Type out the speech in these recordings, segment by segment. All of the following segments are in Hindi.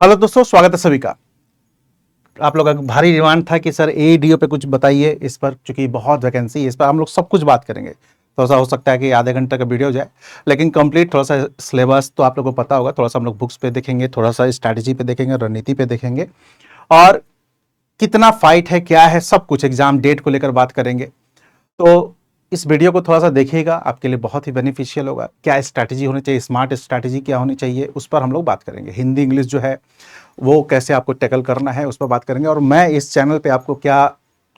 हेलो दोस्तों, स्वागत है सभी का। आप लोगों का भारी डिमांड था कि सर एडीओ पे कुछ बताइए, इस पर चूंकि बहुत वैकेंसी है, इस पर हम लोग सब कुछ बात करेंगे। थोड़ा सा हो सकता है कि आधे घंटे का वीडियो जाए, लेकिन कंप्लीट थोड़ा सा सिलेबस तो आप लोगों को पता होगा। थोड़ा सा हम लोग बुक्स पे देखेंगे, थोड़ा सा स्ट्रैटेजी पे देखेंगे, रणनीति पे देखेंगे, और कितना फाइट है, क्या है, सब कुछ एग्जाम डेट को लेकर बात करेंगे। तो इस वीडियो को थोड़ा सा देखिएगा, आपके लिए बहुत ही बेनिफिशियल होगा। क्या स्ट्रैटेजी होनी चाहिए, स्मार्ट स्ट्रैटेजी क्या होनी चाहिए, उस पर हम लोग बात करेंगे। हिंदी इंग्लिश जो है वो कैसे आपको टैकल करना है, उस पर बात करेंगे। और मैं इस चैनल पे आपको क्या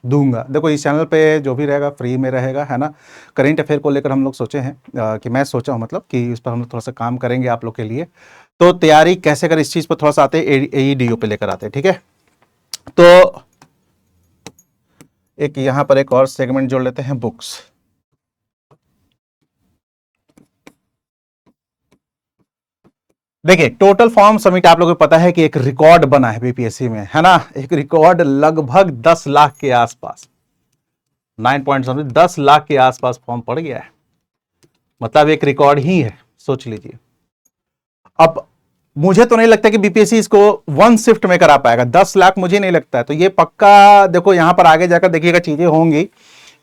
दूंगा, देखो इस चैनल पे जो भी रहेगा फ्री में रहेगा, है ना। करेंट अफेयर को लेकर हम लोग सोचे हैं कि मैं सोचा हूँ मतलब कि इस पर हम लोग थोड़ा सा काम करेंगे आप लोग के लिए। तो तैयारी कैसे कर, इस चीज़ पर थोड़ा सा आते हैं, एईडीओ पे लेकर आते हैं, ठीक है। तो एक यहाँ पर एक और सेगमेंट जोड़ लेते हैं, बुक्स। देखिए टोटल फॉर्म सबमिट आप लोगों को पता है कि एक रिकॉर्ड बना है बीपीएससी में, है ना। एक रिकॉर्ड लगभग 10 लाख के आसपास, 10 लाख के आसपास फॉर्म पड़ गया है। मतलब एक रिकॉर्ड ही है, सोच लीजिए। अब मुझे तो नहीं लगता कि बीपीएससी इसको वन शिफ्ट में करा पाएगा। 10 लाख मुझे नहीं लगता है। तो ये पक्का देखो, यहां पर आगे जाकर देखिएगा चीजें होंगी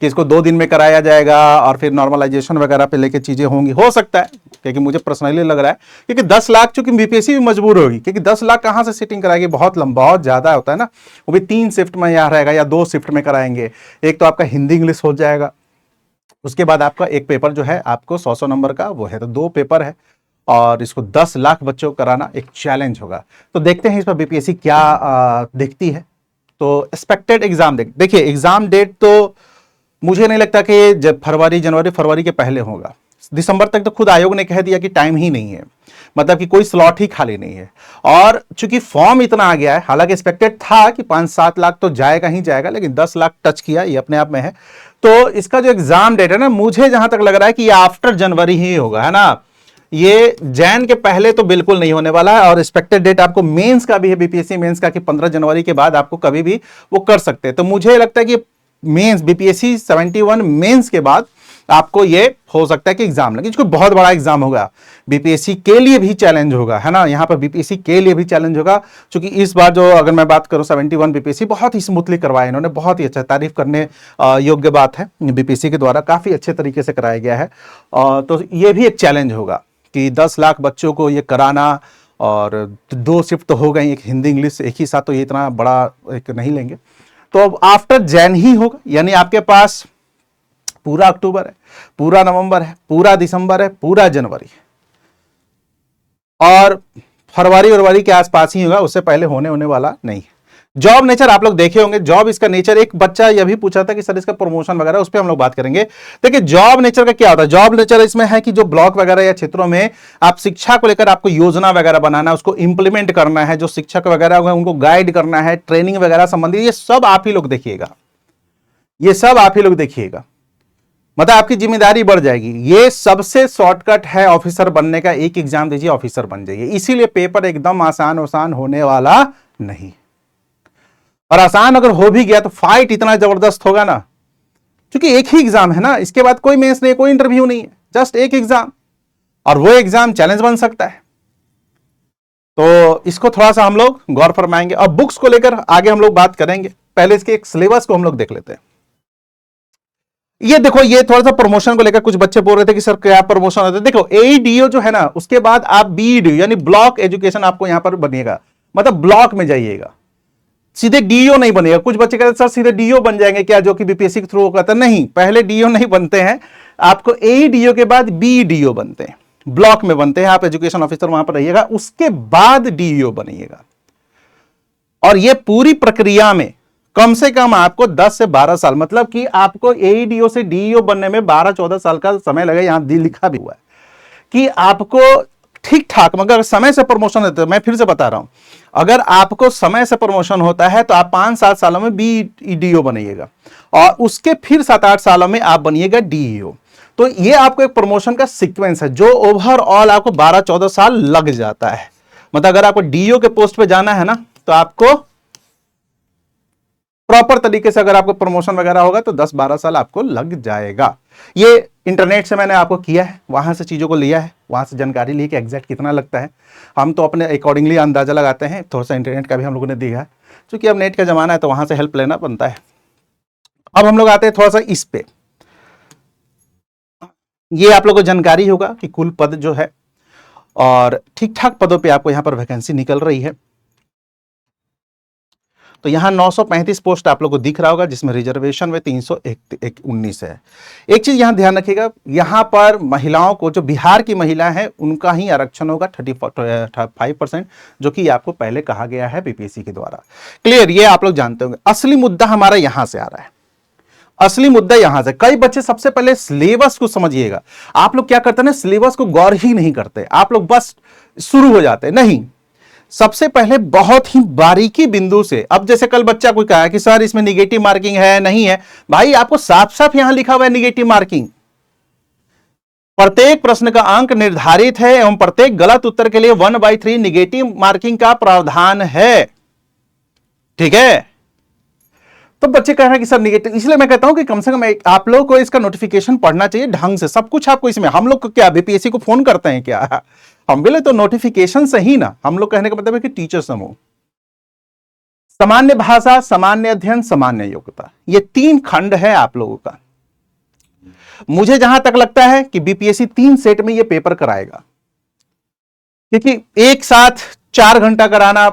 कि इसको 2 दिन में कराया जाएगा और फिर नॉर्मलाइजेशन वगैरह पे लेके चीजें होंगी, हो सकता है। क्योंकि मुझे पर्सनली लग रहा है क्योंकि 10 लाख चूंकि बीपीएससी भी मजबूर होगी, क्योंकि 10 लाख कहां से सीटिंग कराएगी, बहुत लंबा, बहुत ज्यादा होता है ना। वो भी 3 शिफ्ट में यहाँ रहेगा या 2 शिफ्ट में कराएंगे। एक तो आपका हिंदी इंग्लिश हो जाएगा, उसके बाद आपका एक पेपर जो है आपको 100 नंबर का वो है, तो 2 पेपर है। और इसको 10 लाख बच्चों को कराना एक चैलेंज होगा। तो देखते हैं इस पर बीपीएससी क्या देखती है। तो एक्सपेक्टेड एग्जाम डेट, देखिए एग्जाम डेट तो मुझे नहीं लगता कि जब जनवरी फरवरी के पहले होगा। दिसंबर तक तो खुद आयोग ने कह दिया कि टाइम ही नहीं है, मतलब कि कोई स्लॉट ही खाली नहीं है। और चूंकि फॉर्म इतना आ गया है, हालांकि एक्सपेक्टेड था कि 5-7 लाख तो जाएगा ही जाएगा, लेकिन 10 लाख टच किया, ये अपने आप में है। तो इसका जो एग्जाम डेट है ना, मुझे जहां तक लग रहा है कि ये आफ्टर जनवरी ही होगा, है ना। ये जैन के पहले तो बिल्कुल नहीं होने वाला है। और एक्सपेक्टेड डेट आपको मेंस का भी है, बीपीएससी मेंस का, कि 15 जनवरी के बाद आपको कभी भी वो कर सकते हैं। तो मुझे लगता है कि मेंस बीपीएससी 71 मेंस के बाद आपको ये हो सकता है कि एग्जाम लगे, जो बहुत बड़ा एग्जाम होगा, बीपीएससी के लिए भी चैलेंज होगा, है ना। यहां पर बीपीएससी के लिए भी चैलेंज होगा, क्योंकि इस बार जो अगर मैं बात करूं 71 बीपीएससी बहुत ही स्मूथली करवाया इन्होंने, बहुत ही अच्छा, तारीफ करने योग्य बात है। बीपीएससी के द्वारा काफी अच्छे तरीके से कराया गया है। तो ये भी एक चैलेंज होगा कि 10 लाख बच्चों को ये कराना। और 2 शिफ्ट तो हो गई, एक हिंदी इंग्लिश एक ही साथ, तो ये इतना बड़ा एक नहीं लेंगे। तो अब आफ्टर जैन ही होगा, यानी आपके पास पूरा अक्टूबर है, पूरा नवंबर है, पूरा दिसंबर है, पूरा जनवरी, और फरवरी के आसपास ही होगा, उससे पहले होने वाला नहीं है। जॉब नेचर आप लोग देखे होंगे, जॉब इसका नेचर, एक बच्चा यह भी पूछा था कि सर इसका प्रमोशन वगैरह, उस पर हम लोग बात करेंगे। देखिए जॉब नेचर का क्या होता है, जॉब नेचर इसमें है कि जो ब्लॉक वगैरह या क्षेत्रों में आप शिक्षा को लेकर आपको योजना वगैरह बनाना है, उसको इंप्लीमेंट करना है, जो शिक्षक वगैरह होंगे उनको गाइड करना है, ट्रेनिंग वगैरह संबंधित, ये सब आप ही लोग देखिएगा, ये सब आप ही लोग देखिएगा। मतलब आपकी जिम्मेदारी बढ़ जाएगी। ये सबसे शॉर्टकट है ऑफिसर बनने का, एक एग्जाम दीजिए ऑफिसर बन जाइए। इसीलिए पेपर एकदम आसान होने वाला नहीं। और आसान अगर हो भी गया तो फाइट इतना जबरदस्त होगा ना, क्योंकि एक ही एग्जाम है ना, इसके बाद कोई मेंस नहीं, कोई इंटरव्यू नहीं है, जस्ट एक एग्जाम। और वो एग्जाम चैलेंज बन सकता है। तो इसको थोड़ा सा हम लोग गौर फरमाएंगे। अब बुक्स को लेकर आगे हम लोग बात करेंगे, पहले इसके एक सिलेबस को हम लोग देख लेते हैं। ये देखो, ये थोड़ा सा प्रमोशन को लेकर कुछ बच्चे बोल रहे थे कि सर क्या प्रमोशन होता है। देखो एईडीओ जो है ना, उसके बाद आप बीईडीओ यानी ब्लॉक एजुकेशन आपको यहां पर बनेगा, मतलब ब्लॉक में जाइएगा, सीधे डीओ नहीं बनेगा। कुछ बच्चे कहते सर सीधे डीओ बन जाएंगे क्या, जो कि बीपीएससी के थ्रू कहता है, नहीं, पहले डीओ नहीं बनते हैं। आपको एईडीओ के बाद बीईडीओ बनते हैं, ब्लॉक में बनते हैं। आप एजुकेशन ऑफिसर वहां पर रहिएगा, उसके बाद डीईओ बनिएगा। और ये पूरी प्रक्रिया में कम से कम आपको 10 से 12 साल, मतलब कि आपको एईडीओ से डीईओ बनने में 12-14 साल का समय लगे। यहां लिखा भी हुआ है कि आपको ठीक ठाक, मगर समय से प्रमोशन होता है। मैं फिर से बता रहा हूं, अगर आपको समय से प्रमोशन होता है तो आप 5-7 सालों में बीईडीओ बनिएगा, और उसके फिर 7-8 सालों में आप बनिएगा डीईओ। तो ये आपको एक प्रमोशन का सीक्वेंस है, जो ओवरऑल आपको 12-14 साल लग जाता है। मतलब अगर आपको डीईओ के पोस्ट पे जाना है ना, तो आपको प्रॉपर तरीके से अगर आपको प्रमोशन वगैरह होगा तो 10-12 साल आपको लग जाएगा। ये इंटरनेट से मैंने आपको किया है, वहां से चीजों को लिया है, वहां से जानकारी ली कि एग्जैक्ट कितना लगता है। हम तो अपने अकॉर्डिंगली अंदाजा लगाते हैं, थोड़ा सा इंटरनेट का भी हम लोगों ने दिया है, क्योंकि अब नेट का जमाना है तो वहां से हेल्प लेना बनता है। अब हम लोग आते हैं थोड़ा सा इस पे, ये आप लोगों को जानकारी होगा कि कुल पद जो है और ठीक ठाक पदों पे आपको यहां पर वैकेंसी निकल रही है। तो यहां 935 पोस्ट आप लोगों को दिख रहा होगा, जिसमें रिजर्वेशन में 319 है। एक चीज यहां ध्यान रखिएगा, यहां पर महिलाओं को, जो बिहार की महिला है उनका ही आरक्षण होगा 35%, जो कि आपको पहले कहा गया है बीपीएससी के द्वारा। क्लियर, ये आप लोग जानते होंगे। असली मुद्दा हमारा यहां से आ रहा है, असली मुद्दा यहां से। कई बच्चे सबसे पहले सिलेबस को समझिएगा, आप लोग क्या करते हैं ना, सिलेबस को गौर ही नहीं करते, आप लोग बस शुरू हो जाते नहीं। सबसे पहले बहुत ही बारीकी बिंदु से, अब जैसे कल बच्चा कोई कहा कि सर इसमें निगेटिव मार्किंग है, नहीं है, भाई आपको साफ साफ यहां लिखा हुआ है निगेटिव मार्किंग। प्रत्येक प्रश्न का अंक निर्धारित है एवं प्रत्येक गलत उत्तर के लिए 1/3 निगेटिव मार्किंग का प्रावधान है। ठीक है, तो बच्चे कह रहे हैं कि सर निगेटिव, इसलिए मैं कहता हूं कि कम से कम आप लोगों को इसका नोटिफिकेशन पढ़ना चाहिए ढंग से, सब कुछ आपको इसमें। हम लोग को क्या बीपीएससी को फोन करते हैं क्या? हम बोले तो नोटिफिकेशन से ही ना, हम लोग कहने का मतलब है कि टीचर समूह, सामान्य भाषा, सामान्य अध्ययन, सामान्य योग्यता, ये 3 खंड है आप लोगों का। मुझे जहां तक लगता है कि बीपीएससी 3 सेट में ये पेपर कराएगा, क्योंकि एक साथ 4 घंटा कराना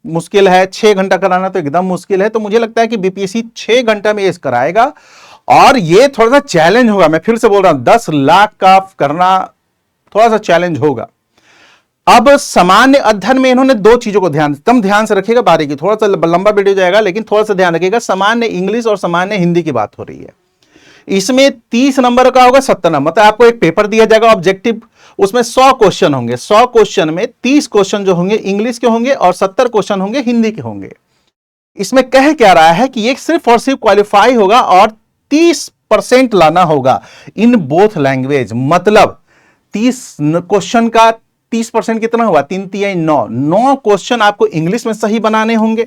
मुश्किल है, 6 घंटा कराना तो एकदम मुश्किल है। तो मुझे लगता है कि बीपीएससी 6 घंटा में ये कराएगा, और ये थोड़ा सा चैलेंज होगा। मैं फिर से बोल रहा हूं, 10 लाख का करना थोड़ा सा चैलेंज होगा। अब सामान्य अध्ययन में इन्होंने 2 चीजों को ध्यान से रखिएगा, बारीकी, थोड़ा सा लंबा वीडियो जाएगा लेकिन थोड़ा सा ध्यान रखिएगा। सामान्य इंग्लिश और सामान्य हिंदी की बात हो रही है। इसमें 30 नंबर का होगा, 70 नंबर, मतलब आपको एक पेपर दिया जाएगा ऑब्जेक्टिव, उसमें 100 क्वेश्चन होंगे। 100 क्वेश्चन में 30 क्वेश्चन जो होंगे इंग्लिश के होंगे और 70 क्वेश्चन होंगे हिंदी के होंगे। इसमें कह क्या रहा है कि ये सिर्फ और सिर्फ क्वालिफाई होगा और 30% लाना होगा इन बोथ लैंग्वेज। मतलब 30 क्वेश्चन का 30% कितना हुआ, 3 तिहाई 9। 9 क्वेश्चन आपको इंग्लिश में सही बनाने होंगे,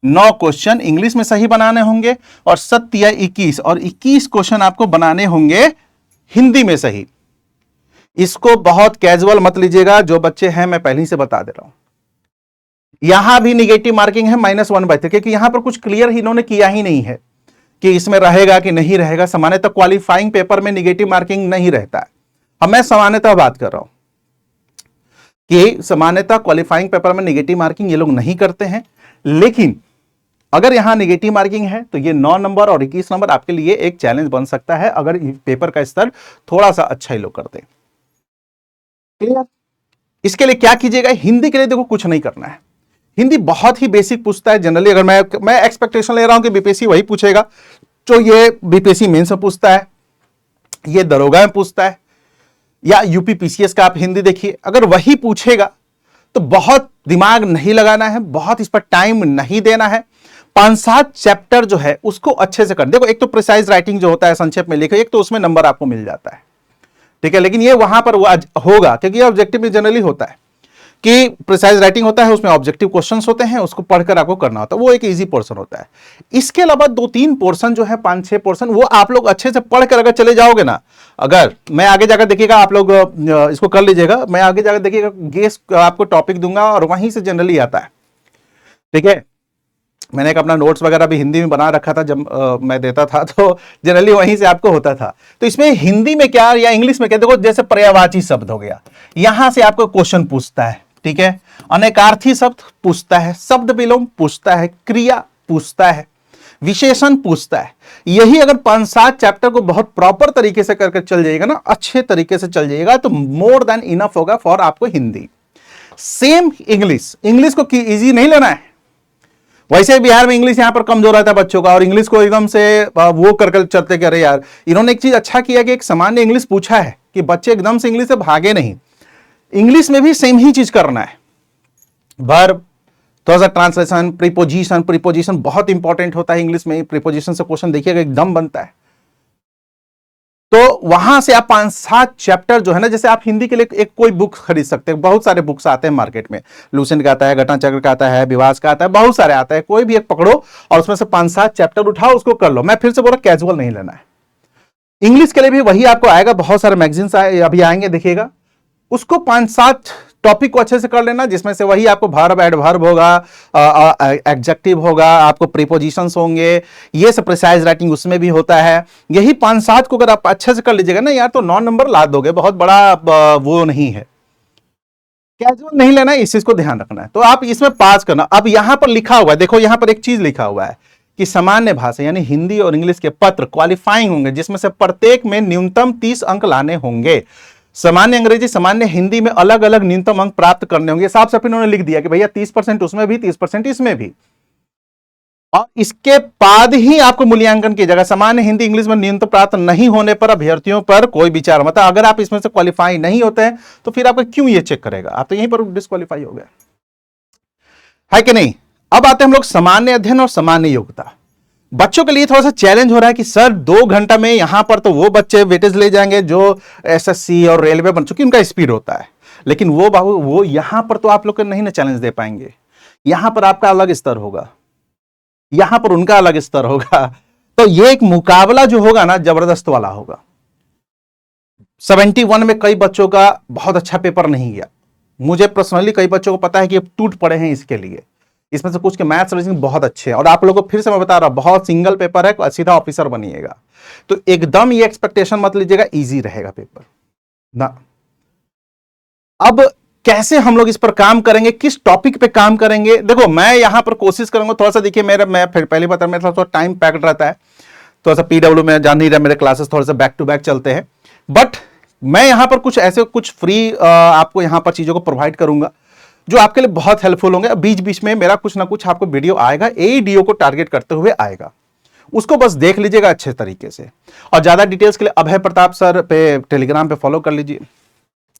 9 क्वेश्चन इंग्लिश में सही बनाने होंगे, और 7 तिहाई 21, और 21 क्वेश्चन आपको बनाने होंगे हिंदी में सही। इसको बहुत कैजुअल मत लीजिएगा, जो बच्चे हैं मैं पहले ही से बता दे रहा हूं। यहां भी निगेटिव मार्किंग है -1/3, क्योंकि यहां पर कुछ क्लियर ही इन्होंने किया ही नहीं है कि इसमें रहेगा कि नहीं रहेगा। सामान्यतः क्वालिफाइंग पेपर में निगेटिव मार्किंग नहीं रहता है। अब मैं सामान्यतः बात कर रहा हूं कि सामान्यतः क्वालिफाइंग पेपर में निगेटिव मार्किंग ये लोग नहीं करते हैं, लेकिन अगर यहां निगेटिव मार्किंग है तो ये 9 नंबर और 21 नंबर आपके लिए एक चैलेंज बन सकता है, अगर पेपर का स्तर थोड़ा सा अच्छा ही लोग करते हैं। क्लियर? इसके लिए क्या कीजिएगा, हिंदी के लिए देखो कुछ नहीं करना है। हिंदी बहुत ही बेसिक पूछता है जनरली। अगर मैं एक्सपेक्टेशन ले रहा हूं कि बीपीएससी वही पूछेगा जो ये बीपीएससी मेंस में पूछता है, ये दरोगा में पूछता है, या यूपी पीसीएस का आप हिंदी देखिए, अगर वही पूछेगा तो बहुत दिमाग नहीं लगाना है, बहुत इस पर टाइम नहीं देना है। 5-7 चैप्टर जो है उसको अच्छे से कर देखो। एक तो प्रिसाइज राइटिंग जो होता है, संक्षेप में लिखो, एक तो उसमें नंबर आपको मिल जाता है, ठीक है, लेकिन ये वहां पर होगा, क्योंकि ये ऑब्जेक्टिव में जनरली होता है कि प्रिसाइज राइटिंग होता है, उसमें ऑब्जेक्टिव क्वेश्चंस होते हैं, उसको पढ़कर आपको करना होता है, वो एक इजी पोर्शन होता है। इसके अलावा 2-3 पोर्शन जो है, 5-6 पोर्शन, वो आप लोग अच्छे से पढ़कर अगर चले जाओगे ना, अगर मैं आगे जाकर देखिएगा, आप लोग इसको कर लीजिएगा, मैं आगे जाकर देखिएगा गेस आपको टॉपिक दूंगा और वहीं से जनरली आता है, ठीक है। मैंने एक अपना नोट्स वगैरह भी हिंदी में बना रखा था, जब मैं देता था तो जनरली वहीं से आपको होता था। तो इसमें हिंदी में क्या या इंग्लिश में क्या, देखो जैसे पर्यायवाची शब्द हो गया, यहां से आपको क्वेश्चन पूछता है, ठीक है। अनेकार्थी शब्द पूछता है, शब्द विलोम पूछता है, क्रिया पूछता है, विशेषण पूछता है। यही अगर 5-7 चैप्टर को बहुत प्रॉपर तरीके से करके चल जाएगा ना, अच्छे तरीके से चल जाएगा, तो मोर देन इनफ होगा फॉर आपको हिंदी। सेम इंग्लिश को इजी नहीं लेना है। वैसे बिहार में इंग्लिश यहां पर कमजोर रहता है बच्चों का, और इंग्लिश को एकदम से वो कर चलते कि अरे यार, इन्होंने एक चीज अच्छा किया कि एक सामान्य इंग्लिश पूछा है कि बच्चे एकदम से इंग्लिश से भागे नहीं। इंग्लिश में भी सेम ही चीज करना है, वर्ब, थोड़ा सा ट्रांसलेशन, प्रीपोजिशन बहुत इंपॉर्टेंट होता है इंग्लिश में। प्रीपोजिशन से क्वेश्चन देखिएगा एकदम बनता है। तो वहां से आप 5-7 चैप्टर जो है ना, जैसे आप हिंदी के लिए एक कोई बुक खरीद सकते हैं, बहुत सारे बुक्स आते हैं मार्केट में, लूसेंट का आता है, घटना चक्र का आता है, विवास का आता है, बहुत सारे आता है, कोई भी एक पकड़ो और उसमें से 5-7 चैप्टर उठाओ, उसको कर लो। मैं फिर से बोला कैजुअल नहीं लेना है। इंग्लिश के लिए भी वही आपको आएगा, बहुत सारे मैगजीन्स अभी आएंगे, देखिएगा, उसको 5-7 टॉपिक को अच्छे से कर लेना, जिसमें से वही आपको वर्ब, एडवर्ब होगा, एडजेक्टिव होगा, आपको प्रीपोजिशंस होंगे, ये सब प्रिसाइज राइटिंग उसमें भी होता है। यही 5-7 को अगर आप अच्छे से कर लीजिएगा ना यार, तो 9 नंबर ला दोगे, बहुत बड़ा वो नहीं है। कैजुअल नहीं लेना है, इस चीज को ध्यान रखना है। तो आप इसमें पास करना। अब यहां पर लिखा हुआ है, देखो यहां पर एक चीज लिखा हुआ है कि सामान्य भाषा यानी हिंदी और इंग्लिश के पत्र क्वालिफाइंग होंगे, जिसमें से प्रत्येक में न्यूनतम 30 अंक लाने होंगे। सामान्य अंग्रेजी, सामान्य हिंदी में अलग अलग न्यूनतम अंक प्राप्त करने होंगे। साफ साफ इन्होंने लिख दिया कि भैया 30% उसमें भी, 30% इसमें भी, और इसके बाद ही आपको मूल्यांकन की जाएगा। सामान्य हिंदी इंग्लिश में न्यूनतम प्राप्त नहीं होने पर अभ्यर्थियों पर कोई विचार, मतलब अगर आप इसमें से क्वालिफाई नहीं होते हैं तो फिर आपको क्यों ये चेक करेगा, आप तो यहीं पर डिस्क्वालीफाई हो गए, है कि नहीं। अब आते हैं हम लोग सामान्य अध्ययन और सामान्य योग्यता। बच्चों के लिए थोड़ा सा चैलेंज हो रहा है कि सर 2 घंटा में यहां पर तो वो बच्चे वेटेज ले जाएंगे जो एसएससी और रेलवे बन चुकी उनका स्पीड होता है, लेकिन वो बाबू वो यहां पर तो आप लोग को नहीं ना चैलेंज दे पाएंगे। यहां पर आपका अलग स्तर होगा, यहां पर उनका अलग स्तर होगा, तो ये एक मुकाबला जो होगा ना जबरदस्त वाला होगा। 71 में कई बच्चों का बहुत अच्छा पेपर नहीं गया, मुझे पर्सनली कई बच्चों को पता है कि टूट पड़े हैं इसके लिए। इसमें से कुछ के मैथ्स रीजनिंग बहुत अच्छे हैं, और आप लोगों को फिर से मैं बता रहा हूं बहुत सिंगल पेपर है, सीधा ऑफिसर बनिएगा, तो एकदम ये एक्सपेक्टेशन मत लीजिएगा इजी रहेगा पेपर ना। अब कैसे हम लोग इस पर काम करेंगे, किस टॉपिक पे काम करेंगे, देखो मैं यहां पर कोशिश करूंगा थोड़ा सा, देखिए मैं फिर पहले बता मेरा थोड़ा टाइम पैक्ड रहता है, थोड़ा सा पीडब्ल्यू में जान नहीं रहा, मेरे क्लासेस थोड़ा सा बैक टू बैक चलते हैं, बट मैं यहां पर कुछ फ्री आपको यहां पर चीजों को प्रोवाइड करूंगा जो आपके लिए बहुत हेल्पफुल होंगे। बीच बीच में मेरा कुछ ना कुछ आपको वीडियो आएगा, एईडीओ को टारगेट करते हुए आएगा, उसको बस देख लीजिएगा अच्छे तरीके से। और ज्यादा डिटेल्स के लिए अभय प्रताप सर पे टेलीग्राम पे फॉलो कर लीजिए।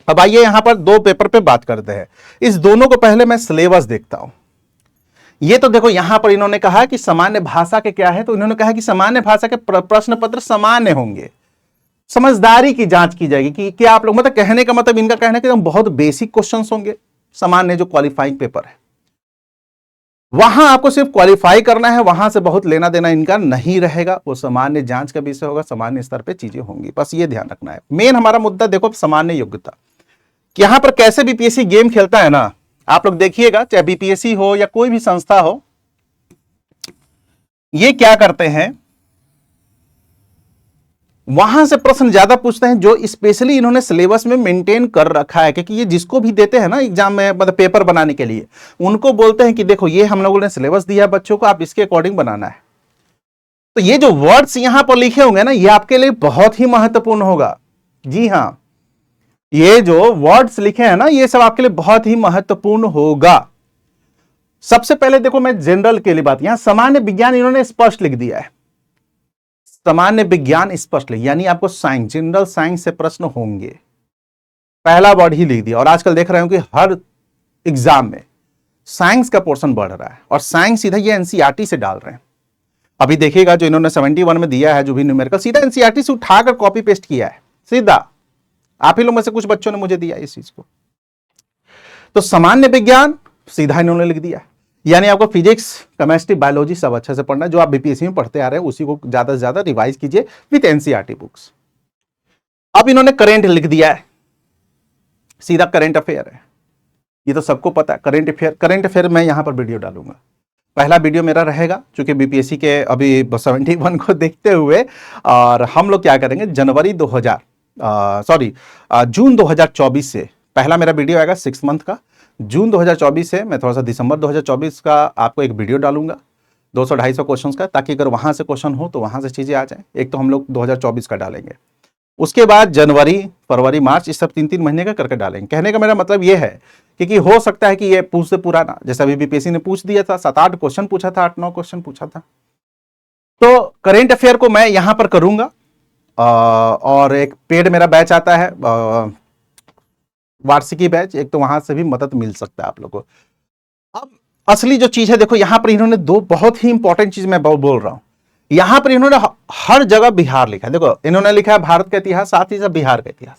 अब आइए यहां पर 2 पेपर पे बात करते हैं। इस दोनों को पहले मैं सिलेबस देखता हूं। ये तो देखो यहां पर इन्होंने कहा कि सामान्य भाषा के क्या है, तो इन्होंने कहा कि सामान्य भाषा के प्रश्न पत्र सामान्य होंगे, समझदारी की जांच की जाएगी कि क्या आप लोग, मतलब कहने का मतलब इनका कहना है कि बहुत बेसिक क्वेश्चंस होंगे सामान्य जो क्वालिफाइंग पेपर है, वहां आपको सिर्फ क्वालिफाई करना है, वहां से बहुत लेना देना इनका नहीं रहेगा, वो सामान्य जांच का विषय होगा, सामान्य स्तर पे चीजें होंगी, बस ये ध्यान रखना है। मेन हमारा मुद्दा देखो सामान्य योग्यता, कि यहां पर कैसे बीपीएससी गेम खेलता है ना, आप लोग देखिएगा, चाहे बीपीएससी हो या कोई भी संस्था हो, ये क्या करते हैं, वहां से प्रश्न ज्यादा पूछते हैं जो स्पेशली इन्होंने सिलेबस में मेंटेन कर रखा है, क्योंकि ये जिसको भी देते हैं ना एग्जाम में, मतलब पेपर बनाने के लिए, उनको बोलते हैं कि देखो ये हम लोगों ने सिलेबस दिया है बच्चों को, आप इसके अकॉर्डिंग बनाना है। तो ये जो वर्ड्स यहां पर लिखे होंगे ना, ये आपके लिए बहुत ही महत्वपूर्ण होगा। जी हां, ये जो वर्ड्स लिखे हैं ना, ये सब आपके लिए बहुत ही महत्वपूर्ण होगा। सबसे पहले देखो मैं जनरल के लिए बात, यहां सामान्य विज्ञान इन्होंने स्पष्ट लिख दिया है, सामान्य विज्ञान स्पष्ट लिख, यानी आपको साइंस, जनरल साइंस से प्रश्न होंगे, पहला वर्ड ही लिख दिया। और आजकल देख रहे हो कि हर एग्जाम में साइंस का पोर्शन बढ़ रहा है, और साइंस सीधा ये एनसीईआरटी से डाल रहे हैं। अभी देखिएगा जो इन्होंने 71 में दिया है, जो भी न्यूमेरिकल, सीधा एनसीईआरटी से उठाकर कॉपी पेस्ट किया है, सीधा आप ही लोग में से कुछ बच्चों ने मुझे दिया इस चीज को। तो सामान्य विज्ञान सीधा इन्होंने लिख दिया, यानी आपको फिजिक्स, केमिस्ट्री, बायोलॉजी सब अच्छे से पढ़ना है, जो आप बीपीएससी में पढ़ते आ रहे हैं उसी को ज्यादा से ज्यादा रिवाइज कीजिए विद एनसीईआरटी बुक्स। अब इन्होंने करेंट लिख दिया है, सीधा करंट अफेयर है, ये तो सबको पता है। करंट अफेयर मैं यहां पर वीडियो डालूंगा, पहला वीडियो मेरा रहेगा, क्योंकि बीपीएससी के अभी 71 को देखते हुए, और हम लोग क्या करेंगे जून 2024 से पहला मेरा वीडियो आएगा 6 मंथ का। जून 2024 से मैं थोड़ा सा दिसंबर 2024 का आपको एक वीडियो डालूंगा 200-250 क्वेश्चंस का, ताकि अगर वहां से क्वेश्चन हो तो वहां से चीजें आ जाए। एक तो हम लोग 2024 का डालेंगे, उसके बाद जनवरी, फरवरी, मार्च, इस सब 3-3 महीने का करके डालेंगे। कहने का मेरा मतलब ये है कि हो सकता है कि ये पूछ से पुराना, जैसे अभी बीपीएससी ने पूछ दिया था, 7-8 क्वेश्चन पूछा था, 8-9 क्वेश्चन पूछा था, तो करेंट अफेयर को मैं यहां पर करूंगा। और एक पेड मेरा बैच आता है, वार्षिकी बैच, एक तो वहां से भी मदद मिल सकता है आप लोगों को। अब असली जो चीज है देखो, यहां पर इन्होंने 2 बहुत ही इंपॉर्टेंट चीज मैं बोल रहा हूं, यहां पर इन्होंने हर जगह बिहार लिखा है। देखो इन्होंने लिखा है भारत का इतिहास, साथ ही साथ बिहार का इतिहास,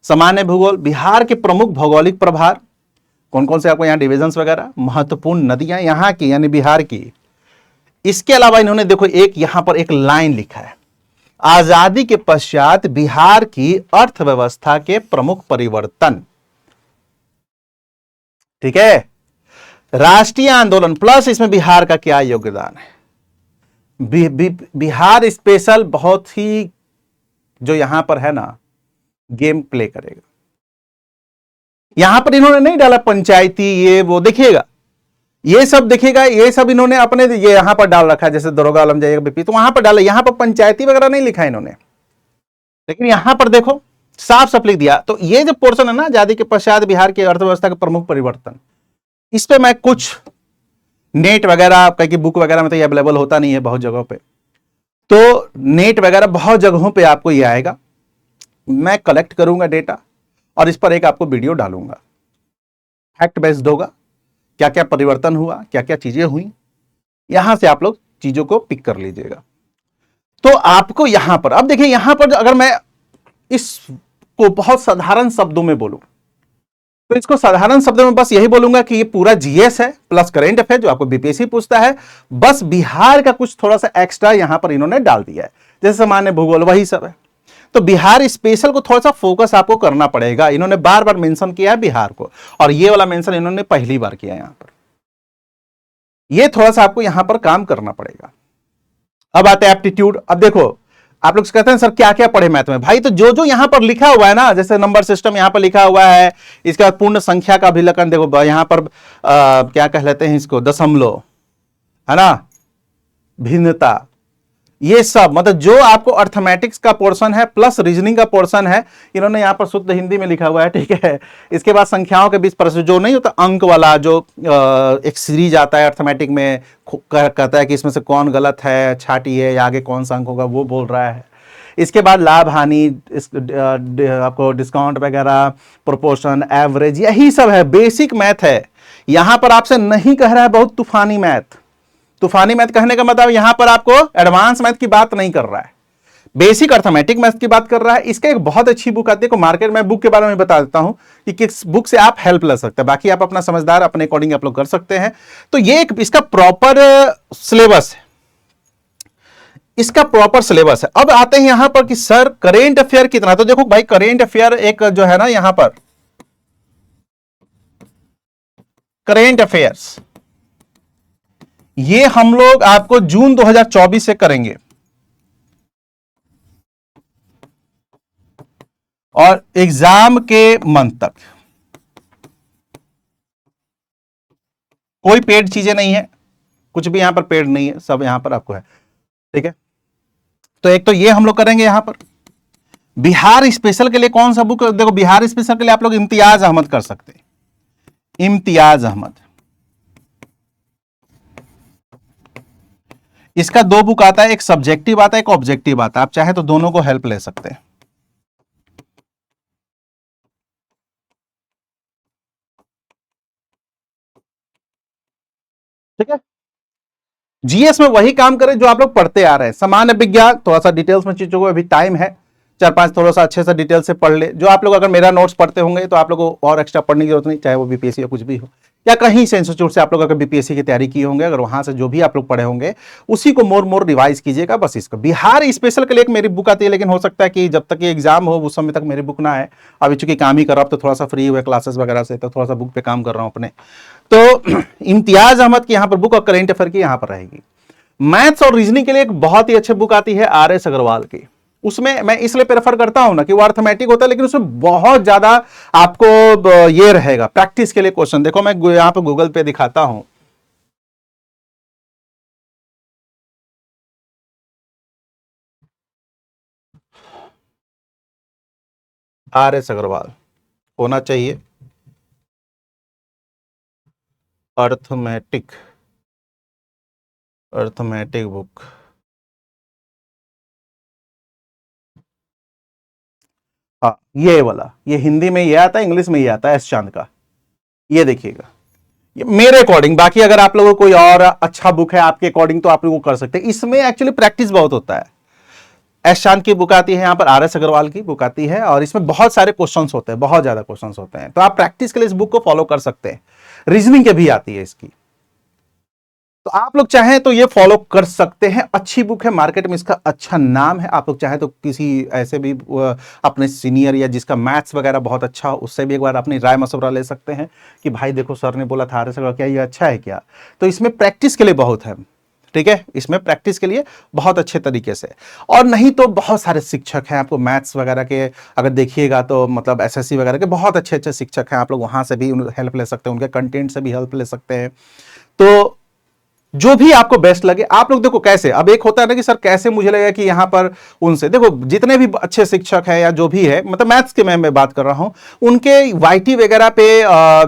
सामान्य भूगोल, बिहार के प्रमुख भौगोलिक प्रभार, कौन कौन से आपको यहाँ डिविजन्स वगैरह, महत्वपूर्ण नदियां यहाँ की यानी बिहार की। इसके अलावा इन्होंने देखो एक यहां पर एक लाइन लिखा है, आजादी के पश्चात बिहार की अर्थव्यवस्था के प्रमुख परिवर्तन। ठीक है, राष्ट्रीय आंदोलन प्लस इसमें बिहार का क्या योगदान है। बिहार स्पेशल बहुत ही जो यहां पर है ना गेम प्ले करेगा। यहां पर इन्होंने नहीं डाला पंचायती ये वो, देखिएगा ये सब देखिएगा, ये सब इन्होंने अपने ये यहां पर डाल रखा है, जैसे दरोगा आलम जाएगा बीपी तो वहां पर डाला, यहां पर पंचायती वगैरह नहीं लिखा इन्होंने, लेकिन यहां पर देखो साफ साफ लिख दिया। तो ये जो पोर्शन है ना, आजादी के पश्चात बिहार की अर्थव्यवस्था के प्रमुख परिवर्तन, इस पे मैं कुछ नेट वगैरह कहीं की बुक वगैरह में तो ये अवेलेबल होता नहीं है बहुत जगहों पे, तो नेट वगैरह बहुत जगहों पे आपको ये आएगा। मैं कलेक्ट करूंगा डेटा और इस पर एक आपको वीडियो डालूंगा, फैक्ट बेस्ड होगा, क्या क्या परिवर्तन हुआ, क्या क्या चीजें हुई, यहां से आप लोग चीजों को पिक कर लीजिएगा। तो आपको यहां पर अब देखिए, यहां पर अगर मैं इसको बहुत साधारण शब्दों में बोलूं तो इसको साधारण शब्दों में बस यही बोलूंगा कि ये पूरा जीएस है प्लस करेंट अफेयर जो आपको बीपीएससी पूछता है, बस बिहार का कुछ थोड़ा सा एक्स्ट्रा यहां पर इन्होंने डाल दिया है, जैसे सामान्य भूगोल वही सब है। तो बिहार स्पेशल को थोड़ा सा फोकस आपको करना पड़ेगा, इन्होंने बार बार मेंशन किया है बिहार को, और ये वाला मेंशन इन्होंने पहली बार किया यहां पर, ये थोड़ा सा आपको यहां पर काम करना पड़ेगा। अब आते हैं एप्टीट्यूड। अब देखो आप लोग कहते हैं सर क्या क्या पढ़े मैथ में, भाई तो जो जो यहां पर लिखा हुआ है ना, जैसे नंबर सिस्टम यहां पर लिखा हुआ है, इसके बाद पूर्ण संख्या का अभिलक्षण देखो यहां पर क्या कह लेते हैं इसको, दशमलव है ना, भिन्नता, ये सब मतलब जो आपको अर्थमेटिक्स का पोर्शन है प्लस रीजनिंग का पोर्शन है, इन्होंने यहां पर शुद्ध हिंदी में लिखा हुआ है। ठीक है, इसके बाद संख्याओं के बीच परस्पर जो नहीं होता अंक वाला, जो एक सीरीज आता है अर्थमेटिक में, कहता है कि इसमें से कौन गलत है, छाटी है या आगे कौन सा अंक होगा, वो बोल रहा है। इसके बाद लाभ हानि, आपको डिस्काउंट वगैरह, प्रोपोर्शन, एवरेज, यही सब है, बेसिक मैथ है। यहां पर आपसे नहीं कह रहा है बहुत तूफानी मैथ। तूफानी मैथ कहने का मतलब यहां पर आपको एडवांस मैथ की बात नहीं कर रहा है, बेसिक अर्थमेटिक मैथ की बात कर रहा है। इसका एक बहुत अच्छी बुक आती है, को मार्केट में बुक के बारे में बता देता हूं कि किस बुक से आप हेल्प ले सकते हैं, बाकी आप अपना समझदार अपने अकॉर्डिंग आप लोग कर सकते हैं। तो ये एक इसका प्रॉपर सिलेबस है, इसका प्रॉपर सिलेबस है। अब आते हैं यहां पर कि सर करेंट अफेयर कितना, तो देखो भाई करेंट अफेयर एक जो है ना यहां पर करेंट अफेयर्स, ये हम लोग आपको जून 2024 से करेंगे और एग्जाम के मंथ तक, कोई पेड चीजें नहीं है, कुछ भी यहां पर पेड नहीं है, सब यहां पर आपको है। ठीक है, तो एक तो ये हम लोग करेंगे यहां पर। बिहार स्पेशल के लिए कौन सा बुक, देखो बिहार स्पेशल के लिए आप लोग इम्तियाज अहमद कर सकते हैं, इम्तियाज अहमद, इसका दो बुक आता है, एक सब्जेक्टिव आता है एक ऑब्जेक्टिव आता है, आप चाहे तो दोनों को हेल्प ले सकते हैं। ठीक है, जीएस में वही काम करें जो आप लोग पढ़ते आ रहे हैं, सामान्य विज्ञान थोड़ा सा डिटेल्स में चीजों को, अभी टाइम है 4-5 थोड़ा सा अच्छे से डिटेल से पढ़ ले। जो आप लोग अगर मेरा नोट्स पढ़ते होंगे तो आप लोगों को और एक्स्ट्रा पढ़ने की जरूरत नहीं, चाहे वो बीपीएससी या कुछ भी हो, या कहीं से इंस्टीट्यूट से आप लोग अगर बीपीएससी की तैयारी की होंगे, अगर वहां से जो भी आप लोग पढ़े होंगे उसी को मोर रिवाइज कीजिएगा। बस इसको बिहार स्पेशल के लिए एक मेरी बुक आती है, लेकिन हो सकता है कि जब तक ये एग्जाम हो उस समय तक मेरी बुक ना आए। अभी चूंकि काम ही कर रहा हूं तो थोड़ा सा फ्री हुए क्लासेस वगैरह से, तो थोड़ा सा बुक पे काम कर रहा हूं अपने। तो इम्तियाज अहमद की यहाँ पर बुक और करेंट अफेयर की यहाँ पर रहेगी। मैथ्स और रीजनिंग के लिए एक बहुत ही अच्छी बुक आती है आर.एस. अग्रवाल की, उसमें मैं इसलिए प्रेफर करता हूं ना कि वो अर्थमेटिक होता है, लेकिन उसमें बहुत ज्यादा आपको ये रहेगा प्रैक्टिस के लिए क्वेश्चन। देखो मैं यहां पे गूगल पे दिखाता हूं, आर.एस. अग्रवाल होना चाहिए, अर्थमेटिक, अर्थमेटिक बुक। हाँ ये वाला, ये हिंदी में ये आता है, इंग्लिश में ये आता है, एस चांद का, ये देखिएगा, मेरे अकॉर्डिंग, बाकी अगर आप लोगों को कोई और अच्छा बुक है आपके अकॉर्डिंग तो आप लोग कर सकते हैं। इसमें एक्चुअली प्रैक्टिस बहुत होता है। एस शांत की बुक आती है, यहाँ पर आर एस अग्रवाल की बुक आती है, और इसमें बहुत सारे क्वेश्चंस होते हैं, बहुत ज्यादा क्वेश्चंस होते हैं, तो आप प्रैक्टिस के लिए इस बुक को फॉलो कर सकते हैं। रीजनिंग के भी आती है इसकी, तो आप लोग चाहें तो ये फॉलो कर सकते हैं। अच्छी बुक है, मार्केट में इसका अच्छा नाम है। आप लोग चाहें तो किसी ऐसे भी अपने सीनियर या जिसका मैथ्स वगैरह बहुत अच्छा हो, उससे भी एक बार अपनी राय मशवरा ले सकते हैं कि भाई देखो सर ने बोला था आर, क्या ये अच्छा है क्या। तो इसमें प्रैक्टिस के लिए बहुत है, ठीक है, इसमें प्रैक्टिस के लिए बहुत अच्छे तरीके से। और नहीं तो बहुत सारे शिक्षक हैं आपको मैथ्स वगैरह के, अगर देखिएगा तो मतलब एसएससी वगैरह के बहुत अच्छे अच्छे शिक्षक हैं, आप लोग वहां से भी हेल्प ले सकते हैं, उनके कंटेंट से भी हेल्प ले सकते हैं। तो जो भी आपको बेस्ट लगे आप लोग देखो। कैसे, अब एक होता है ना कि सर कैसे मुझे लगेगा कि यहां पर उनसे, देखो जितने भी अच्छे शिक्षक हैं या जो भी है, मतलब मैथ्स के मैं बात कर रहा हूं, उनके वाईटी वगैरह पे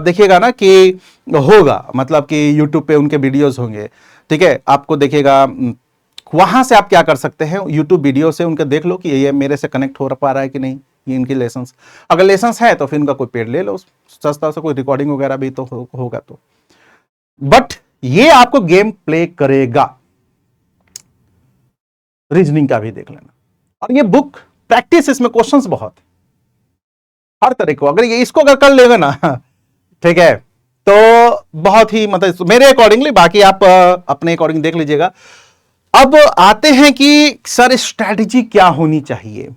देखिएगा ना कि होगा, मतलब कि यूट्यूब पे उनके वीडियोस होंगे, ठीक है, आपको देखिएगा। वहां से आप क्या कर सकते हैं, यूट्यूब वीडियो से उनके देख लो कि ये मेरे से कनेक्ट हो पा रहा है कि नहीं, ये इनकी लेसन्स, अगर लेसन्स है तो फिर इनका कोई पेड ले लो, सस्ता सा कोई रिकॉर्डिंग वगैरह भी तो होगा। तो बट ये आपको गेम प्ले करेगा। रीजनिंग का भी देख लेना, और ये बुक प्रैक्टिस, इसमें क्वेश्चंस बहुत हर तरह को, अगर ये इसको अगर कर लेगा ना ठीक है, तो बहुत ही मतलब मेरे अकॉर्डिंगली, बाकी आप अपने अकॉर्डिंग देख लीजिएगा। अब आते हैं कि सर स्ट्रैटेजी क्या होनी चाहिए।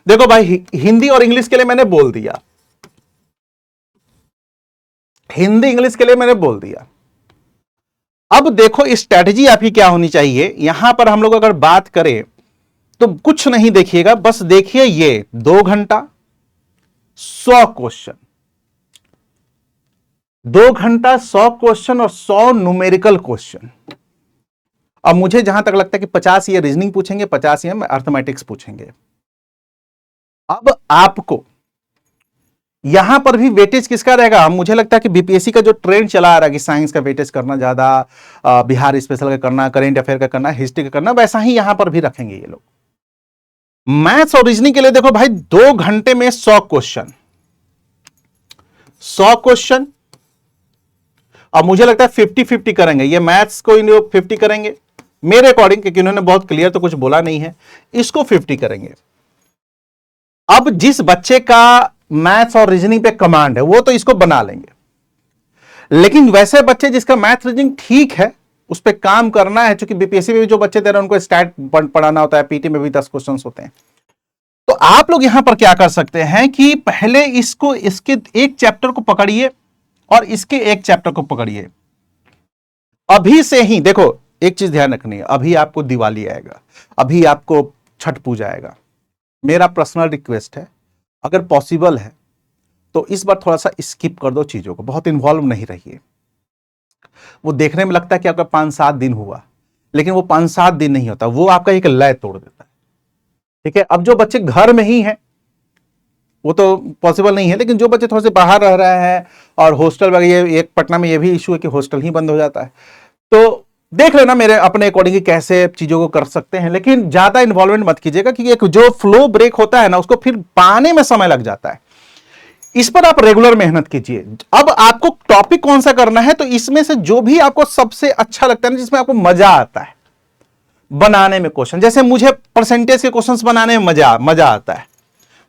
देखो भाई, हिंदी और इंग्लिश के लिए मैंने बोल दिया, हिंदी इंग्लिश के लिए मैंने बोल दिया। अब देखो स्ट्रैटेजी आपकी क्या होनी चाहिए। यहां पर हम लोग अगर बात करें तो कुछ नहीं देखिएगा, बस देखिए ये 2 घंटा 100 क्वेश्चन, 2 घंटा 100 क्वेश्चन और 100 न्यूमेरिकल क्वेश्चन। अब मुझे जहां तक लगता है कि 50 ये रीजनिंग पूछेंगे, 50 ये अर्थमेटिक्स पूछेंगे। अब आपको यहां पर भी वेटेज किसका रहेगा, मुझे लगता है कि बीपीएससी का जो ट्रेंड चला आ रहा है कि साइंस का वेटेज करना ज्यादा, बिहार स्पेशल का करना, करेंट अफेयर का करना, हिस्ट्री का करना, वैसा ही यहां पर भी रखेंगे ये लोग। मैथ्स और रीजनिंग के लिए देखो भाई 2 घंटे में 100 क्वेश्चन, 100 क्वेश्चन। अब मुझे लगता है 50-50 करेंगे, ये मैथ्स को 50 करेंगे मेरे अकॉर्डिंग, क्योंकि उन्होंने बहुत क्लियर तो कुछ बोला नहीं है, इसको 50 करेंगे। अब जिस बच्चे का मैथ्स और रीजनिंग पे कमांड है वो तो इसको बना लेंगे, लेकिन वैसे बच्चे जिसका मैथ रीजनिंग ठीक है, उस पर काम करना है, क्योंकि बीपीएससी में भी जो बच्चे दे रहे हैं उनको स्टैट पढ़ाना होता है, पीटी में भी 10 क्वेश्चन होते हैं। तो आप लोग यहां पर क्या कर सकते हैं कि पहले इसको, इसके एक चैप्टर को पकड़िए और इसके एक चैप्टर को पकड़िए। अभी से ही देखो, एक चीज ध्यान रखनी है, अभी आपको दिवाली आएगा, अभी आपको छठ पूजा आएगा। मेरा पर्सनल रिक्वेस्ट है, अगर पॉसिबल है तो इस बार थोड़ा सा स्किप कर दो चीजों को, बहुत इन्वॉल्व नहीं रहिए। वो देखने में लगता है कि आपका 5-7 दिन हुआ, लेकिन वो 5-7 दिन नहीं होता, वो आपका एक लय तोड़ देता है, ठीक है। अब जो बच्चे घर में ही हैं वो तो पॉसिबल नहीं है, लेकिन जो बच्चे थोड़े से बाहर रह रहे हैं और हॉस्टल वगैरह, एक पटना में ये भी इशू है कि हॉस्टल ही बंद हो जाता है, तो देख लेना मेरे अपने अकॉर्डिंग कैसे चीजों को कर सकते हैं, लेकिन ज्यादा इन्वॉल्वमेंट मत कीजिएगा, क्योंकि एक जो फ्लो ब्रेक होता है ना, उसको फिर पाने में समय लग जाता है। इस पर आप रेगुलर मेहनत कीजिए। अब आपको टॉपिक कौन सा करना है, तो इसमें से जो भी आपको सबसे अच्छा लगता है ना, जिसमें आपको मजा आता है बनाने में क्वेश्चन, जैसे मुझे परसेंटेज के क्वेश्चंस बनाने में मजा आता है।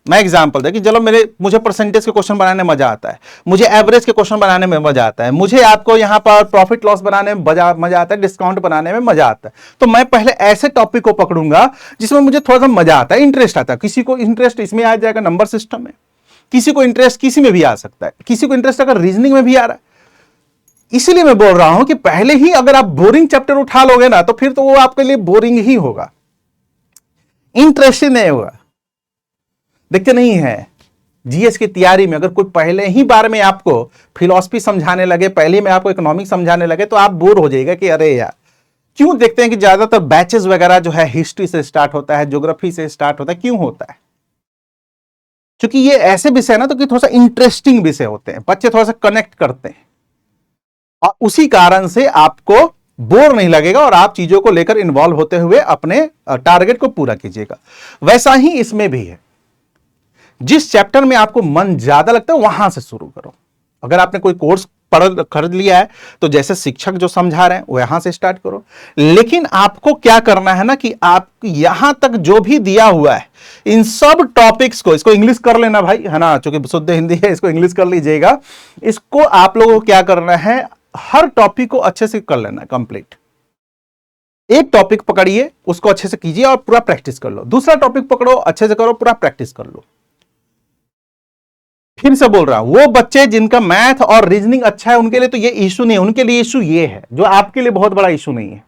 मैं एग्जांपल दे कि चलो मुझे परसेंटेज के क्वेश्चन बनाने में मजा आता है, मुझे एवरेज के क्वेश्चन बनाने में मजा आता है, मुझे आपको यहां पर प्रॉफिट लॉस बनाने में मजा आता है, डिस्काउंट बनाने में मजा आता है। तो मैं पहले ऐसे टॉपिक को पकड़ूंगा जिसमें मुझे थोड़ा सा मजा आता है, इंटरेस्ट आता है। किसी को इंटरेस्ट इसमें आ जाएगा, नंबर सिस्टम में, किसी को इंटरेस्ट किसी में भी आ सकता है, किसी को इंटरेस्ट अगर रीजनिंग में भी आ रहा है। इसलिए मैं बोल रहा हूं कि पहले ही अगर आप बोरिंग चैप्टर उठा लोगे ना, तो फिर तो वो आपके लिए बोरिंग ही होगा, इंटरेस्टिंग नहीं होगा। देखते नहीं है जीएस की तैयारी में, अगर कोई पहले ही बार में आपको फिलॉसफी समझाने लगे, पहले में आपको इकोनॉमिक्स समझाने लगे, तो आप बोर हो जाएगा कि अरे यार। क्यों देखते हैं कि ज्यादातर बैचेस वगैरह जो है हिस्ट्री से स्टार्ट होता है, ज्योग्राफी से स्टार्ट होता है, क्यों होता है? क्योंकि ये ऐसे विषय ना तो कि थोड़ा सा इंटरेस्टिंग विषय होते हैं, बच्चे थोड़ा सा कनेक्ट करते हैं, और उसी कारण से आपको बोर नहीं लगेगा और आप चीजों को लेकर इन्वॉल्व होते हुए अपने टारगेट को पूरा कीजिएगा। वैसा ही इसमें भी है, जिस चैप्टर में आपको मन ज्यादा लगता है वहां से शुरू करो। अगर आपने कोई कोर्स पढ़ खरीद लिया है तो जैसे शिक्षक जो समझा रहे हैं वो यहां से स्टार्ट करो। लेकिन आपको क्या करना है ना कि आप यहां तक जो भी दिया हुआ है इन सब टॉपिक्स को, इसको इंग्लिश कर लेना भाई, है ना, चूंकि शुद्ध हिंदी है, इसको इंग्लिश कर लीजिएगा। इसको आप लोगों को क्या करना है, हर टॉपिक को अच्छे से कर लेना कंप्लीट। एक टॉपिक पकड़िए, उसको अच्छे से कीजिए और पूरा प्रैक्टिस कर लो। दूसरा टॉपिक पकड़ो, अच्छे से करो, पूरा प्रैक्टिस कर लो। फिर से बोल रहा हूं, वो बच्चे जिनका मैथ और रीजनिंग अच्छा है उनके लिए तो ये इशू नहीं है, उनके लिए इशू ये है जो आपके लिए बहुत बड़ा इशू नहीं है।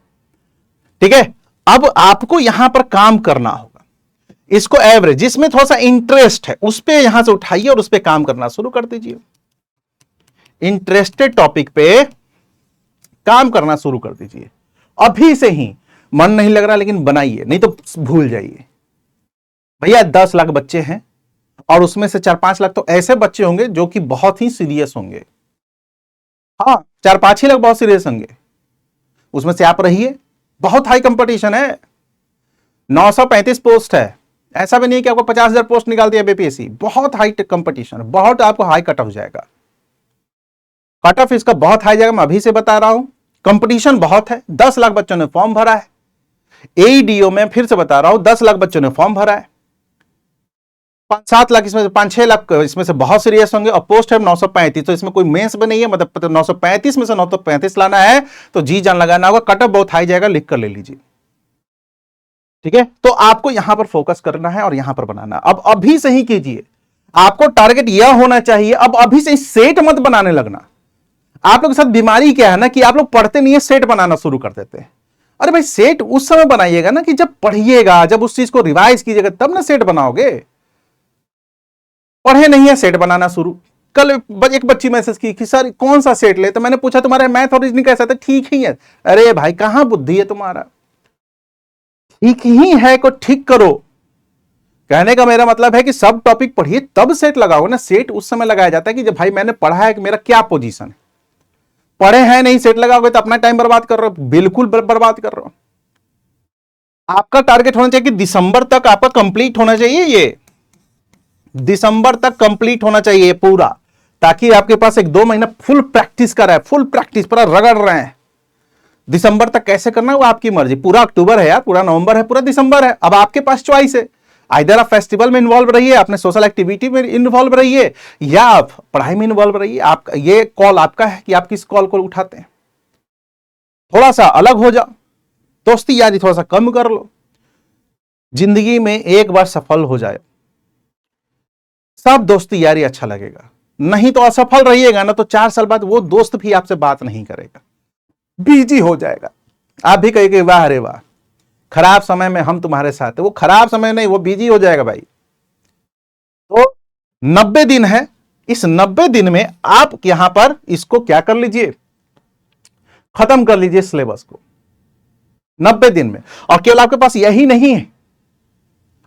ठीक है, अब आपको यहां पर काम करना होगा। इसको एवरेज, जिसमें थोड़ा सा इंटरेस्ट है उस पे यहां से उठाइए और उस पे काम करना शुरू कर दीजिए। इंटरेस्टेड टॉपिक पे काम करना शुरू कर दीजिए अभी से ही। मन नहीं लग रहा लेकिन बनाइए, नहीं तो भूल जाइए। भैया 10 लाख बच्चे हैं और उसमें से 4-5 लाख तो ऐसे बच्चे होंगे जो कि बहुत ही सीरियस होंगे। हाँ, 4-5 ही लाख बहुत सीरियस होंगे, उसमें से आप रहिए। बहुत हाई कंपटीशन है, 935 पोस्ट है। ऐसा भी नहीं कि आपको 50,000 पोस्ट निकाल दिया बीपीएससी। बहुत हाई कंपटीशन, बहुत आपको हाई कट ऑफ जाएगा। कट ऑफ इसका बहुत हाई जाएगा, मैं अभी से बता रहा हूं। कंपटीशन बहुत है, 10 लाख बच्चों ने फॉर्म भरा है। एईडीओ में फिर से बता रहा हूं 10 लाख बच्चों ने फॉर्म भरा है। 5-7 लाख इसमें से 5-6 लाख इसमें से बहुत सीरियस होंगे और पोस्ट है 935, तो इसमें कोई मेंस भी नहीं है। मतलब 935 में से 935 लाना है तो जी जान लगाना होगा। कट ऑफ बहुत हाई जाएगा, लिख कर ले लीजिए। ठीक है, तो आपको यहां पर फोकस करना है और यहां पर बनाना। अब अभी से ही कीजिए, आपको टारगेट यह होना चाहिए। अब अभी से सेट मत बनाने लगना। आप लोग के साथ बीमारी क्या है ना कि आप लोग पढ़ते नहीं है, सेट बनाना शुरू कर देते हैं। अरे भाई सेट उस समय बनाइएगा ना कि जब पढ़िएगा, जब उस चीज को रिवाइज कीजिएगा तब ना सेट बनाओगे। पढ़े नहीं है, सेट बनाना शुरू। कल एक बच्ची मैसेज की कि सर कौन सा सेट ले, तो मैंने पूछा तुम्हारे मैथ और रीजनिंग कैसा था? ठीक ही है। अरे भाई कहां बुद्धि है तुम्हारा, ठीक ही है को ठीक करो। कहने का मेरा मतलब है कि सब टॉपिक पढ़िए तब सेट लगाओ ना। सेट उस समय लगाया जाता है कि जब भाई मैंने पढ़ा है कि मेरा क्या पोजीशन है। पढ़े हैं नहीं, सेट लगाओगे तो अपना टाइम बर्बाद कर रहे हो, बिल्कुल बर्बाद कर रहे हो। आपका टारगेट होना चाहिए कि दिसंबर तक आपका कंप्लीट होना चाहिए। ये दिसंबर तक कंप्लीट होना चाहिए पूरा, ताकि आपके पास 1-2 महीना फुल प्रैक्टिस कर रहा है, फुल प्रैक्टिस पूरा रगड़ रहे हैं। दिसंबर तक कैसे करना है वो आपकी मर्जी। पूरा अक्टूबर है यार, पूरा नवंबर है, पूरा दिसंबर है। अब आपके पास चॉइस है, आइदर आप फेस्टिवल में इन्वॉल्व रहिए, अपने सोशल एक्टिविटी में इन्वॉल्व रहिए, या आप पढ़ाई में इन्वॉल्व रहिए। आप ये कॉल आपका है कि आप किस कॉल को उठाते हैं। थोड़ा सा अलग हो जाओ, दोस्ती यारी थोड़ा सा कम कर लो। जिंदगी में एक बार सफल हो जाए, सब दोस्ती यारी अच्छा लगेगा। नहीं तो असफल रहिएगा ना तो 4 साल बाद वो दोस्त भी आपसे बात नहीं करेगा, बिजी हो जाएगा। आप भी कहेंगे वाह रे वाह, खराब समय में हम तुम्हारे साथ है। वो खराब समय नहीं, वो बिजी हो जाएगा भाई। तो 90 दिन है, इस 90 दिन में आप यहां पर इसको क्या कर लीजिए, खत्म कर लीजिए सिलेबस को 90 दिन में। और केवल आपके पास यही नहीं है,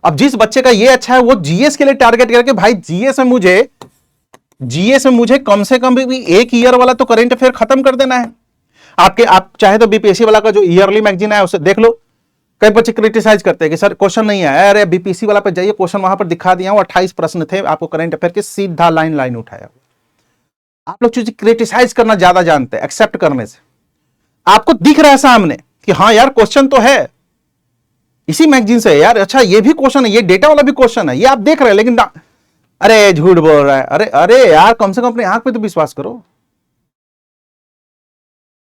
अब जिस बच्चे का ये अच्छा है वो जीएस के लिए टारगेट करके भाई जीएस में मुझे कम से कम भी 1 ईयर वाला तो करंट अफेयर खत्म कर देना है। आप चाहे तो बीपीएससी वाला का जो ईयरली मैगजीन है उसे देख लो। कई बच्चे क्रिटिसाइज करते हैं कि सर क्वेश्चन नहीं आया। अरे बीपीएससी वाला पे जाइए, क्वेश्चन वहां पर दिखा दिया हूं, 28 प्रश्न थे, आपको करंट अफेयर के सीधा लाइन उठाया। आप लोग चीज क्रिटिसाइज करना ज्यादा जानते हैं एक्सेप्ट करने से। आपको दिख रहा है सामने कि हाँ यार क्वेश्चन तो है इसी मैगजीन से यार, अच्छा ये भी क्वेश्चन है, ये डेटा वाला भी क्वेश्चन है, ये आप देख रहे हैं, लेकिन अरे झूठ बोल रहा है। अरे यार कम से कम अपनी आंख पे तो विश्वास करो।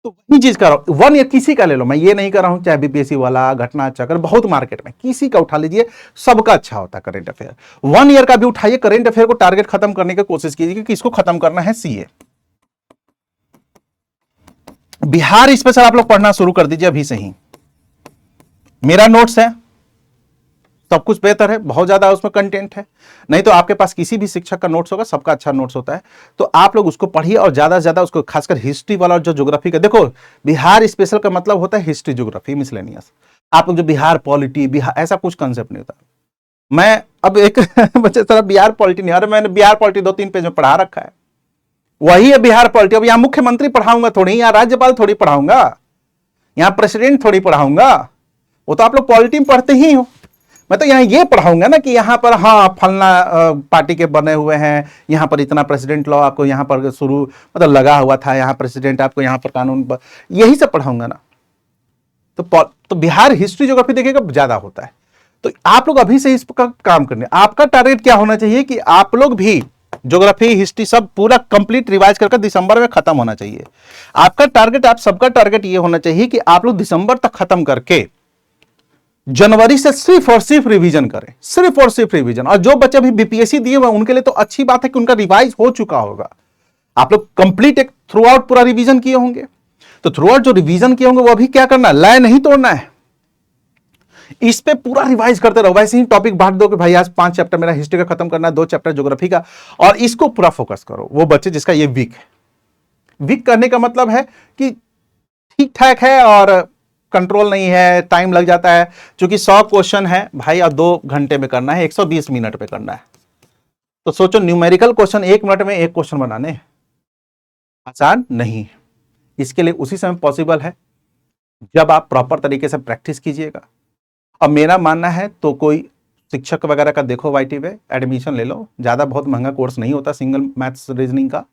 तो वही चीज कर रहा हूं। 1 ईयर किसी का ले लो, मैं ये नहीं कर रहा हूं चाहे बीपीएससी वाला, घटना चक्र, बहुत मार्केट में किसी का उठा लीजिए, सबका अच्छा होता है करंट अफेयर। 1 ईयर का भी उठाइए, करंट अफेयर को टारगेट खत्म करने की कोशिश कीजिए कि इसको खत्म करना है सीए। बिहार स्पेशल आप लोग पढ़ना शुरू कर दीजिए अभी से ही। मेरा नोट्स है, सब कुछ बेहतर है, बहुत ज्यादा उसमें कंटेंट है। नहीं तो आपके पास किसी भी शिक्षक का नोट्स होगा, सबका अच्छा नोट्स होता है, तो आप लोग उसको पढ़िए और ज्यादा से ज्यादा उसको, खासकर हिस्ट्री वाला और जो ज्योग्राफी का, देखो बिहार स्पेशल का मतलब होता है हिस्ट्री, ज्योग्राफी, मिसलेनियस। आप लोग जो बिहार पॉलिटी, बिहार ऐसा कुछ कंसेप्ट नहीं होता। मैं अब एक बच्चे तरह बिहार पॉलिटी नहीं, अरे मैंने बिहार पॉलिटी 2-3 पेज में पढ़ा रखा है, वही है बिहार पॉलिटी। अब यहाँ मुख्यमंत्री पढ़ाऊंगा थोड़ी, यहाँ राज्यपाल थोड़ी पढ़ाऊंगा, यहाँ प्रेसिडेंट थोड़ी पढ़ाऊंगा। वो तो आप लोग पॉलिटी में पढ़ते ही हो। मैं तो यहाँ ये पढ़ाऊंगा ना कि यहाँ पर हाँ फलना पार्टी के बने हुए हैं, यहाँ पर इतना प्रेसिडेंट लॉ आपको यहाँ पर शुरू मतलब लगा हुआ था, यहाँ प्रेसिडेंट आपको यहाँ पर कानून यही सब पढ़ाऊंगा ना। तो बिहार हिस्ट्री ज्योग्राफी देखिएगा ज्यादा होता है। तो आप लोग अभी से इस पर काम करने, आपका टारगेट क्या होना चाहिए कि आप लोग भी ज्योग्राफी हिस्ट्री सब पूरा कंप्लीट रिवाइज करके दिसंबर में खत्म होना चाहिए। आपका टारगेट, आप सबका टारगेट ये होना चाहिए कि आप लोग दिसंबर तक खत्म करके जनवरी से सिर्फ और सिर्फ रिवीजन करें, सिर्फ और सिर्फ रिवीजन। और जो बच्चे अभी बीपीएससी दिए हुए उनके लिए तो अच्छी बात है कि उनका रिवाइज हो चुका होगा। आप लोग कंप्लीट एक थ्रू आउट पूरा रिवीजन किए होंगे, तो थ्रू आउट जो रिवीजन किए होंगे वो अभी क्या करना है, लय नहीं तोड़ना है, इस पे पूरा रिवाइज करते रहो। वैसे ही टॉपिक बांट दो कि भाई आज 5 चैप्टर मेरा हिस्ट्री का खत्म करना है, 2 चैप्टर ज्योग्राफी का, और इसको पूरा फोकस करो। वो बच्चे जिसका ये वीक है, वीक करने का मतलब है कि ठीक ठाक है और कंट्रोल नहीं है, टाइम लग जाता है। क्योंकि 100 क्वेश्चन है भाई और 2 घंटे में करना है, 120 मिनट पे करना है। तो सोचो न्यूमेरिकल क्वेश्चन 1 मिनट में 1 क्वेश्चन बनाने आसान नहीं है। इसके लिए उसी समय पॉसिबल है जब आप प्रॉपर तरीके से प्रैक्टिस कीजिएगा। अब मेरा मानना है तो कोई शिक्षक वगैरह का देखो, वाईटी पे एडमिशन ले लो, ज्यादा बहुत महंगा कोर्स नहीं होता सिंगल मैथ्स रीजनिंग का,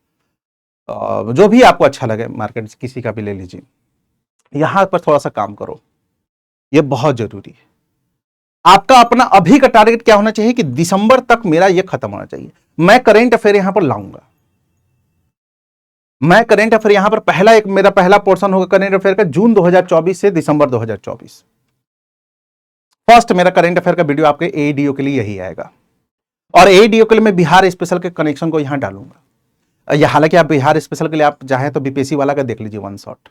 जो भी आपको अच्छा लगे मार्केट किसी का भी ले लीजिए। यहां पर थोड़ा सा काम करो, ये बहुत जरूरी है। आपका अपना अभी का टारगेट क्या होना चाहिए कि दिसंबर तक मेरा ये खत्म होना चाहिए। मैं करेंट अफेयर यहां पर लाऊंगा, मैं करेंट अफेयर यहां पर मेरा पहला पोर्शन होगा करेंट अफेयर का, जून 2024 से दिसंबर 2024। फर्स्ट मेरा करेंट अफेयर का वीडियो आपके एडीओ के लिए यही आएगा। और एडीओ के लिए मैं बिहार स्पेशल के कनेक्शन को यहां डालूंगा। हालांकि आप बिहार स्पेशल के लिए आप चाहे तो बीपीएससी वाला का देख लीजिए 1 शॉट,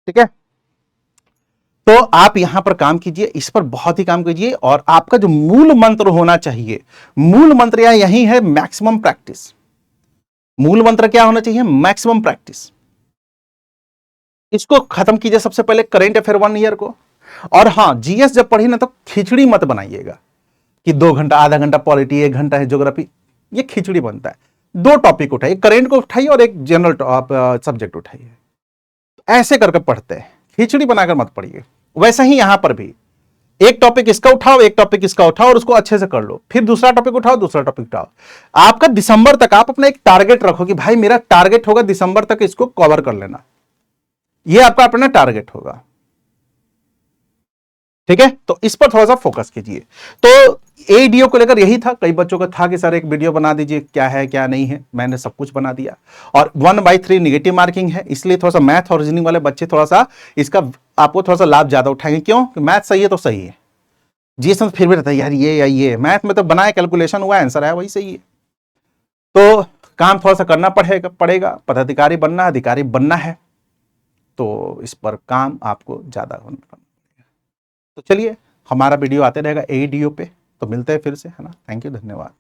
ठीक है। तो आप यहां पर काम कीजिए, इस पर बहुत ही काम कीजिए। और आपका जो मूल मंत्र होना चाहिए, मूल मंत्र यही है, मैक्सिमम प्रैक्टिस। मूल मंत्र क्या होना चाहिए, मैक्सिमम प्रैक्टिस। इसको खत्म कीजिए सबसे पहले करेंट अफेयर 1 ईयर को। और हां, जीएस जब पढ़ी ना तो खिचड़ी मत बनाइएगा कि 2 घंटा आधा घंटा पॉलिटी, 1 घंटा है ज्योग्राफी, ये खिचड़ी बनता है। 2 टॉपिक उठाइए, करेंट को उठाइए और एक जनरल सब्जेक्ट उठाइए, ऐसे करके पढ़ते हैं, खिचड़ी बनाकर मत पढ़िए। वैसे ही यहां पर भी एक टॉपिक इसका उठाओ, एक टॉपिक इसका उठाओ और उसको अच्छे से कर लो, फिर दूसरा टॉपिक उठाओ, दूसरा टॉपिक उठाओ। आपका दिसंबर तक आप अपना एक टारगेट रखो कि भाई मेरा टारगेट होगा दिसंबर तक इसको कवर कर लेना, ये आपका अपना टारगेट होगा, ठीक है। तो इस पर थोड़ा सा फोकस कीजिए। तो एडीओ को लेकर यही था। कई बच्चों का था कि सर एक वीडियो बना दीजिए, क्या है क्या नहीं है, मैंने सब कुछ बना दिया। और 1/3 निगेटिव मार्किंग है, इसलिए थोड़ा सा मैथ और रीजनिंग वाले बच्चे थोड़ा सा इसका आपको थोड़ा सा लाभ ज्यादा उठाएंगे। क्यों, मैथ सही है तो सही है, जीएस में फिर भी रहता है यार ये या ये, मैथ में तो बनाए कैलकुलेशन हुआ आंसर है वही सही है। तो काम थोड़ा सा करना पड़ेगा। पदाधिकारी बनना, अधिकारी बनना है, तो इस पर काम आपको ज्यादा होना पड़ेगा। तो चलिए, हमारा वीडियो आते रहेगा एडीओ पे, तो मिलते हैं फिर से, है ना। थैंक यू, धन्यवाद।